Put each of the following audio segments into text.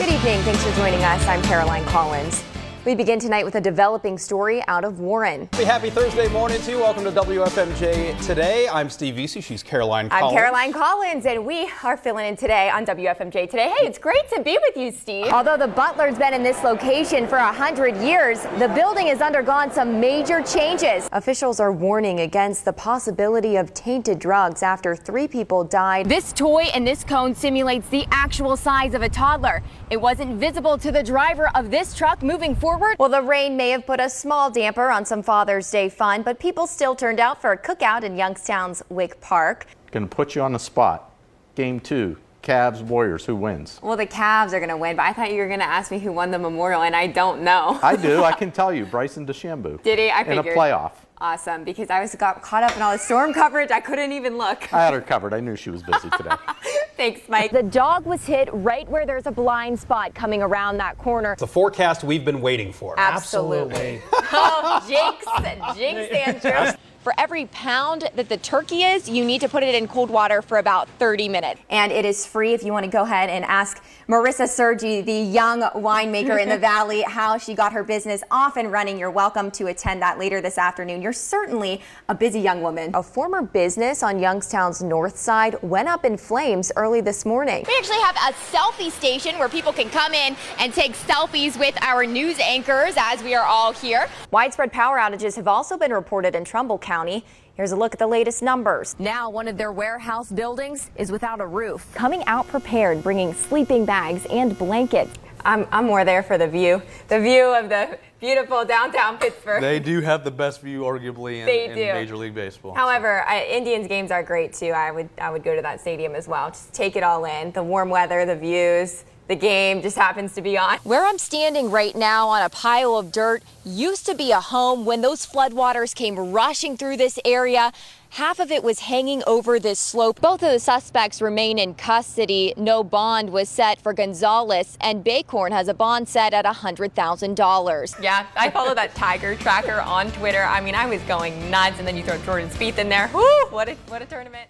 Good evening. Thanks for joining us. I'm Caroline Collins. We begin tonight with a developing story out of Warren. Happy Thursday morning to you. Welcome to WFMJ Today. I'm Steve Vesey. She's Caroline Collins. I'm Caroline Collins, and we are filling in today on WFMJ Today. Hey, it's great to be with you, Steve. Although the Butler's been in this location for 100 years, the building has undergone some major changes. Officials are warning against the possibility of tainted drugs after 3 people died. This toy and this cone simulates the actual size of a toddler. It wasn't visible to the driver of this truck moving forward. Well, the rain may have put a small damper on some Father's Day fun, but people still turned out for a cookout in Youngstown's Wick Park. Going to put you on the spot. Game 2, Cavs Warriors. Who wins? Well, the Cavs are going to win, but I thought you were going to ask me who won the Memorial, and I don't know. I do. I can tell you. Bryson DeChambeau. Did he? I figured. In a playoff. Awesome, because I got caught up in all the storm coverage. I couldn't even look. I had her covered. I knew she was busy today. Thanks, Mike. The dog was hit right where there's a blind spot coming around that corner. It's a forecast we've been waiting for. Absolutely. Oh, jinx Andrew. For every pound that the turkey is, you need to put it in cold water for about 30 minutes. And it is free if you want to go ahead and ask Marissa Sergi, the young winemaker in the Valley, how she got her business off and running. You're welcome to attend that later this afternoon. You're certainly a busy young woman. A former business on Youngstown's north side went up in flames early this morning. We actually have a selfie station where people can come in and take selfies with our news anchors as we are all here. Widespread power outages have also been reported in Trumbull County. Here's a look at the latest numbers. Now one of their warehouse buildings is without a roof. Coming out prepared, bringing sleeping bags and blankets. I'm more there for the view of the beautiful downtown Pittsburgh. They do have the best view, arguably, in Major League Baseball. However, Indians games are great too. I would go to that stadium as well. Just take it all in. The warm weather, the views. The game just happens to be on. Where I'm standing right now on a pile of dirt used to be a home. When those floodwaters came rushing through this area, half of it was hanging over this slope. Both of the suspects remain in custody. No bond was set for Gonzalez, and Baycorn has a bond set at $100,000. Yeah, I follow that Tiger tracker on Twitter. I mean, I was going nuts, and then you throw Jordan Spieth in there. Woo, what a tournament.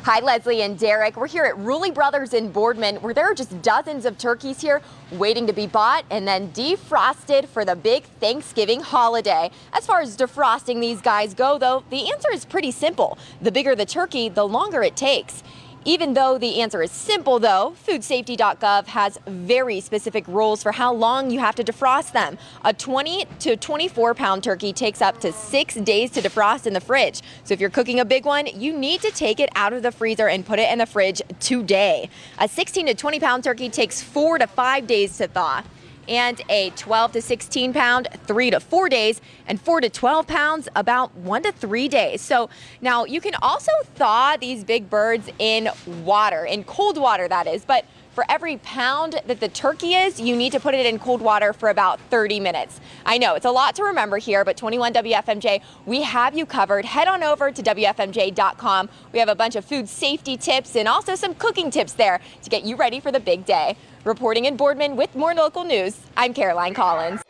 Hi, Leslie and Derek. We're here at Rulli Brothers in Boardman, where there are just dozens of turkeys here waiting to be bought and then defrosted for the big Thanksgiving holiday. As far as defrosting these guys go, though, the answer is pretty simple. The bigger the turkey, the longer it takes. Even though the answer is simple, though, foodsafety.gov has very specific rules for how long you have to defrost them. A 20 to 24 pound turkey takes up to 6 days to defrost in the fridge. So if you're cooking a big one, you need to take it out of the freezer and put it in the fridge today. A 16 to 20 pound turkey takes 4 to 5 days to thaw. And a 12 to 16 pound, 3 to 4 days, and 4 to 12 pounds, about 1 to 3 days. So now you can also thaw these big birds in water, in cold water that is, but for every pound that the turkey is, you need to put it in cold water for about 30 minutes. I know it's a lot to remember here, but 21 WFMJ, we have you covered. Head on over to WFMJ.com. We have a bunch of food safety tips and also some cooking tips there to get you ready for the big day. Reporting in Boardman with more local news, I'm Caroline Collins.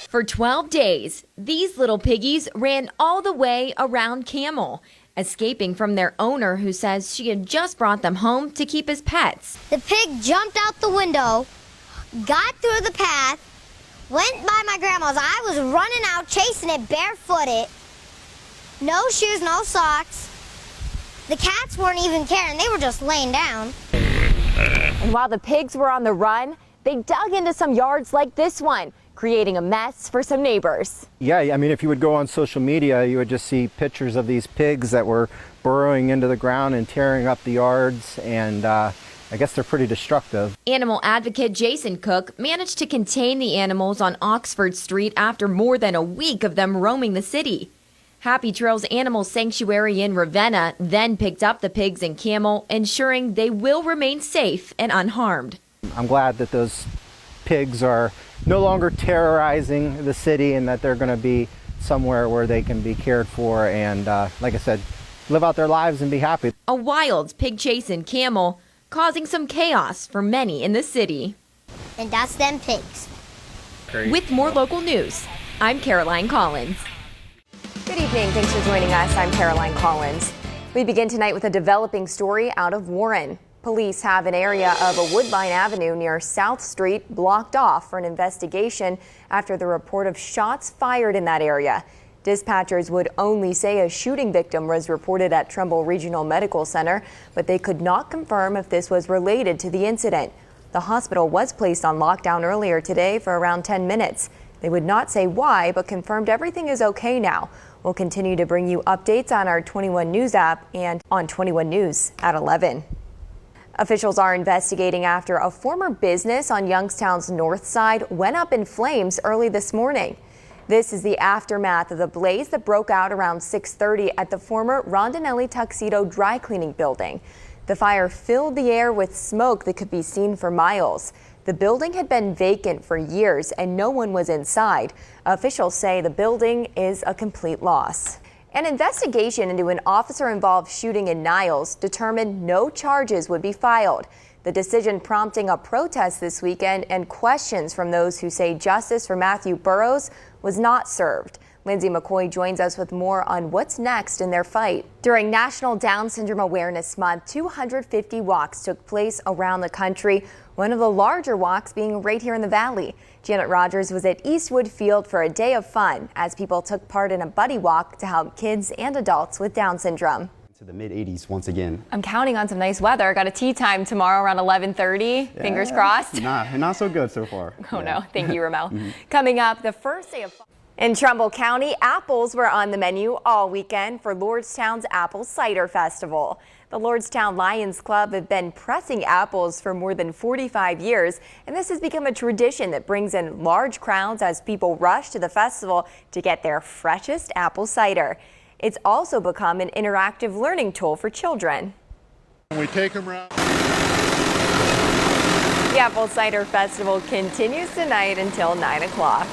For 12 days, these little piggies ran all the way around Camel, escaping from their owner who says she had just brought them home to keep as pets. The pig jumped out the window, got through the path, went by my grandma's. I was running out, chasing it barefooted. No shoes, no socks. The cats weren't even caring. They were just laying down. And while the pigs were on the run, they dug into some yards like this one, creating a mess for some neighbors. Yeah, I mean, if you would go on social media, you would just see pictures of these pigs that were burrowing into the ground and tearing up the yards, and I guess they're pretty destructive. Animal advocate Jason COOKE managed to contain the animals on Oxford Street after more than a week of them roaming the city. Happy Trails Animal Sanctuary in Ravenna then picked up the pigs and camel, ensuring they will remain safe and unharmed. I'm glad that those pigs are no longer terrorizing the city and that they're going to be somewhere where they can be cared for and, like I said, live out their lives and be happy. A wild pig chase in Camel causing some chaos for many in the city. And that's them pigs. Great. With more local news, I'm Caroline Collins. Good evening. Thanks for joining us. I'm Caroline Collins. We begin tonight with a developing story out of Warren. Police have an area of a Woodbine Avenue near South Street blocked off for an investigation after the report of shots fired in that area. Dispatchers would only say a shooting victim was reported at Trumbull Regional Medical Center, but they could not confirm if this was related to the incident. The hospital was placed on lockdown earlier today for around 10 minutes. They would not say why, but confirmed everything is okay now. We'll continue to bring you updates on our 21 News app and on 21 News at 11. Officials are investigating after a former business on Youngstown's north side went up in flames early this morning. This is the aftermath of the blaze that broke out around 6:30 at the former Rondinelli Tuxedo dry cleaning building. The fire filled the air with smoke that could be seen for miles. The building had been vacant for years and no one was inside. Officials say the building is a complete loss. An investigation into an officer-involved shooting in Niles determined no charges would be filed. The decision prompting a protest this weekend and questions from those who say justice for Matthew Burrows was not served. Lindsay McCoy joins us with more on what's next in their fight. During National Down Syndrome Awareness Month, 250 walks took place around the country, one of the larger walks being right here in the Valley. Janet Rogers was at Eastwood Field for a day of fun as people took part in a buddy walk to help kids and adults with Down syndrome. To the mid-80s once again. I'm counting on some nice weather. Got a tea time tomorrow around 11:30. Yeah. Fingers crossed. Not so good so far. Oh no, thank you, Ramel. Coming up, the first day of in Trumbull County, apples were on the menu all weekend for Lordstown's Apple Cider Festival. The Lordstown Lions Club have been pressing apples for more than 45 years, and this has become a tradition that brings in large crowds as people rush to the festival to get their freshest apple cider. It's also become an interactive learning tool for children. We take them around. The Apple Cider Festival continues tonight until 9 o'clock.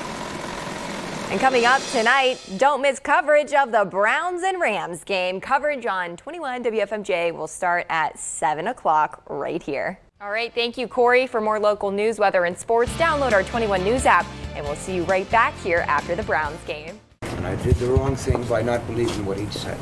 And coming up tonight, don't miss coverage of the Browns and Rams game. Coverage on 21 WFMJ will start at 7 o'clock right here. All right, thank you, Corey. For more local news, weather, and sports, download our 21 News app, and we'll see you right back here after the Browns game. And I did the wrong thing by not believing what he'd said.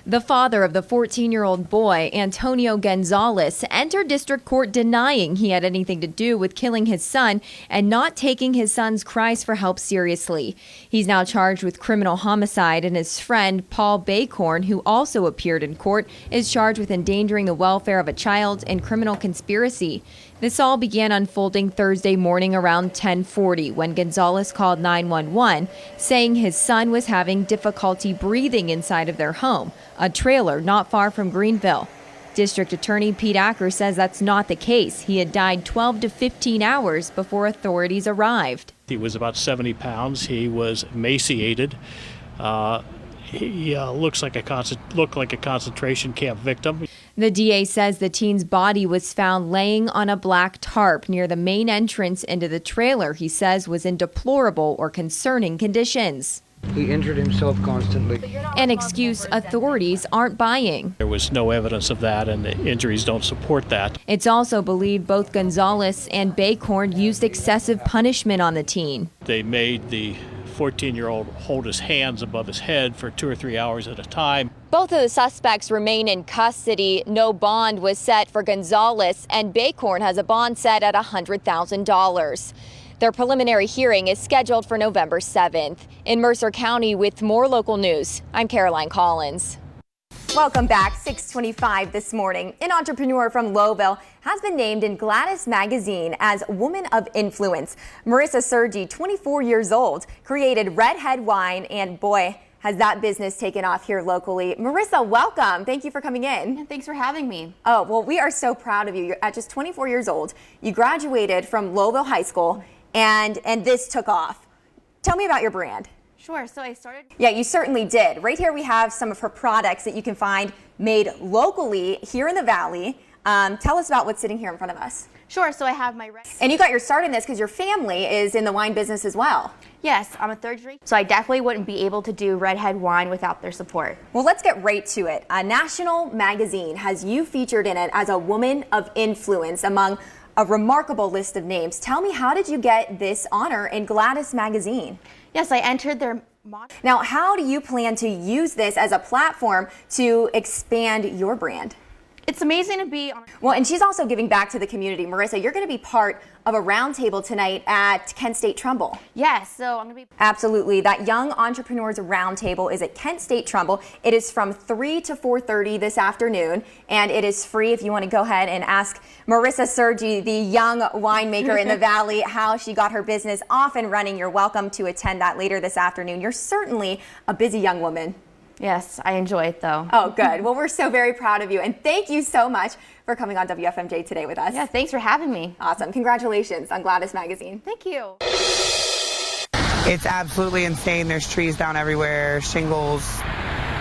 The father of the 14-year-old boy, Antonio Gonzalez, entered district court denying he had anything to do with killing his son and not taking his son's cries for help seriously. He's now charged with criminal homicide, and his friend, Paul Baycorn, who also appeared in court, is charged with endangering the welfare of a child and criminal conspiracy. This all began unfolding Thursday morning around 10:40 when Gonzalez called 911, saying his son was having difficulty breathing inside of their home, a trailer not far from Greenville. District Attorney Pete Acker says that's not the case. He had died 12 to 15 hours before authorities arrived. He was about 70 pounds. He was emaciated. He looked like a concentration camp victim. The DA says the teen's body was found laying on a black tarp near the main entrance into the trailer he says was in deplorable or concerning conditions. He injured himself constantly. An excuse authorities aren't buying. There was no evidence of that, and the injuries don't support that. It's also believed both Gonzalez and Baycorn used excessive punishment on the teen. They made the 14-year-old hold his hands above his head for 2 or 3 hours at a time. Both of the suspects remain in custody. No bond was set for Gonzalez, and Baycorn has a bond set at $100,000. Their preliminary hearing is scheduled for November 7th. In Mercer County with more local news, I'm Caroline Collins. Welcome back. 6:25 this morning. An entrepreneur from Lowville has been named in Gladys Magazine as Woman of Influence. Marissa Sergi, 24 years old, created Redhead Wine, and boy, has that business taken off here locally. Marissa, welcome. Thank you for coming in. Thanks for having me. Oh, well, we are so proud of you. You're at just 24 years old. You graduated from Lowville High School, and this took off. Tell me about your brand. Sure, so I started... Yeah, you certainly did. Right here we have some of her products that you can find made locally here in the Valley. Tell us about what's sitting here in front of us. Sure, so I have my... And you got your start in this because your family is in the wine business as well. Yes, I'm a third generation, so I definitely wouldn't be able to do Redhead Wine without their support. Well, let's get right to it. A national magazine has you featured in it as a woman of influence among a remarkable list of names. Tell me, how did you get this honor in Gladys Magazine? Yes, I entered their... Now, how do you plan to use this as a platform to expand your brand? It's amazing to be on. Well, and she's also giving back to the community. Marissa, you're going to be part of a roundtable tonight at Kent State Trumbull. Yes, so I'm going to be. Absolutely. That Young Entrepreneurs Roundtable is at Kent State Trumbull. It is from 3 to 4:30 this afternoon, and it is free if you want to go ahead and ask Marissa Sergi, the young winemaker in the Valley, how she got her business off and running. You're welcome to attend that later this afternoon. You're certainly a busy young woman. Yes, I enjoy it though. Oh, good. Well, we're so very proud of you, and thank you so much for coming on WFMJ today with us. Yeah, thanks for having me. Awesome. Congratulations on Gladys Magazine. Thank you. It's absolutely insane. There's trees down everywhere, shingles.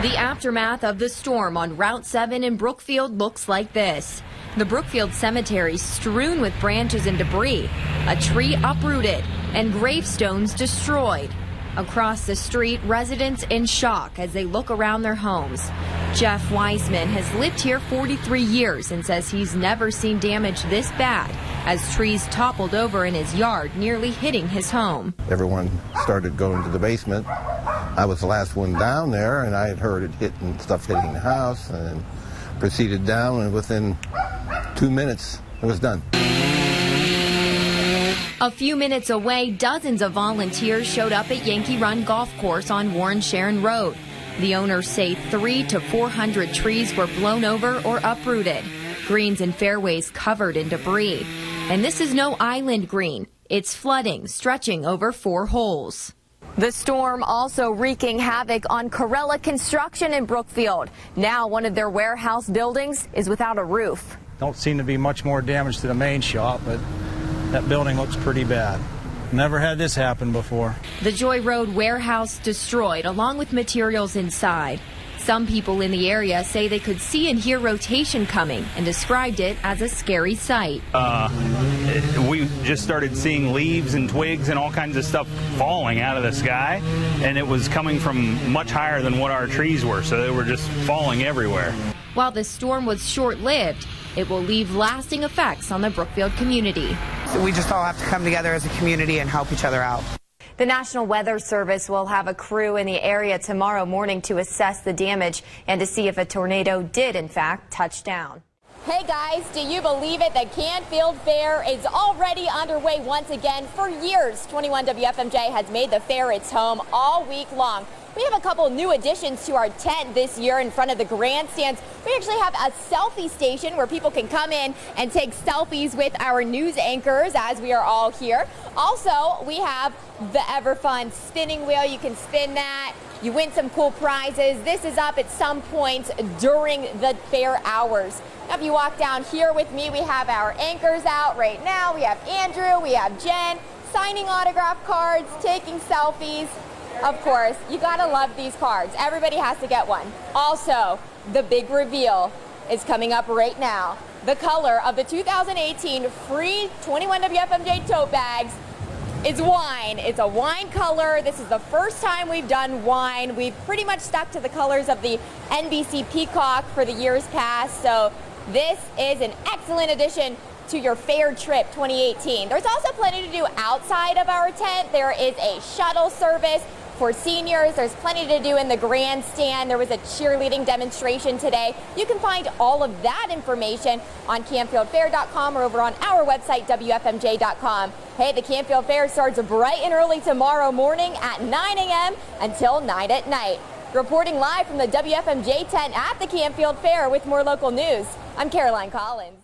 The aftermath of the storm on Route 7 in Brookfield looks like this. The Brookfield Cemetery strewn with branches and debris, a tree uprooted, and gravestones destroyed. Across the street, residents in shock as they look around their homes. Jeff Wiseman has lived here 43 years and says he's never seen damage this bad as trees toppled over in his yard, nearly hitting his home. Everyone started going to the basement. I was the last one down there, and I had heard it hitting the house, and proceeded down, and within 2 minutes, it was done. A few minutes away, dozens of volunteers showed up at Yankee Run Golf Course on Warren Sharon Road. The owners say 300 to 400 trees were blown over or uprooted. Greens and fairways covered in debris. And this is no island green. It's flooding, stretching over 4 holes. The storm also wreaking havoc on Corella Construction in Brookfield. Now one of their warehouse buildings is without a roof. Don't seem to be much more damage to the main shop, but that building looks pretty bad. Never had this happen before. The Joy Road warehouse destroyed, along with materials inside. Some people in the area say they could see and hear rotation coming and described it as a scary sight. We just started seeing leaves and twigs and all kinds of stuff falling out of the sky, and it was coming from much higher than what our trees were, so they were just falling everywhere. While the storm was short-lived, it will leave lasting effects on the Brookfield community. So we just all have to come together as a community and help each other out. The National Weather Service will have a crew in the area tomorrow morning to assess the damage and to see if a tornado did, in fact, touch down. Hey guys, do you believe it? The Canfield Fair is already underway once again. For years, 21 WFMJ has made the fair its home all week long. We have a couple new additions to our tent this year in front of the grandstands. We actually have a selfie station where people can come in and take selfies with our news anchors as we are all here. Also, we have the ever fun spinning wheel. You can spin that. You win some cool prizes. This is up at some point during the fair hours. Now, if you walk down here with me, we have our anchors out right now. We have Andrew, we have Jen, signing autograph cards, taking selfies. Of course, you gotta love these cards. Everybody has to get one. Also, the big reveal is coming up right now. The color of the 2018 free 21 WFMJ tote bags is wine. It's a wine color. This is the first time we've done wine. We've pretty much stuck to the colors of the NBC Peacock for the years past. So this is an excellent addition to your fair trip 2018. There's also plenty to do outside of our tent. There is a shuttle service for seniors. There's plenty to do in the grandstand. There was a cheerleading demonstration today. You can find all of that information on CanfieldFair.com or over on our website, WFMJ.com. Hey, the Canfield Fair starts bright and early tomorrow morning at 9 a.m. until 9 at night. Reporting live from the WFMJ tent at the Canfield Fair with more local news, I'm Caroline Collins.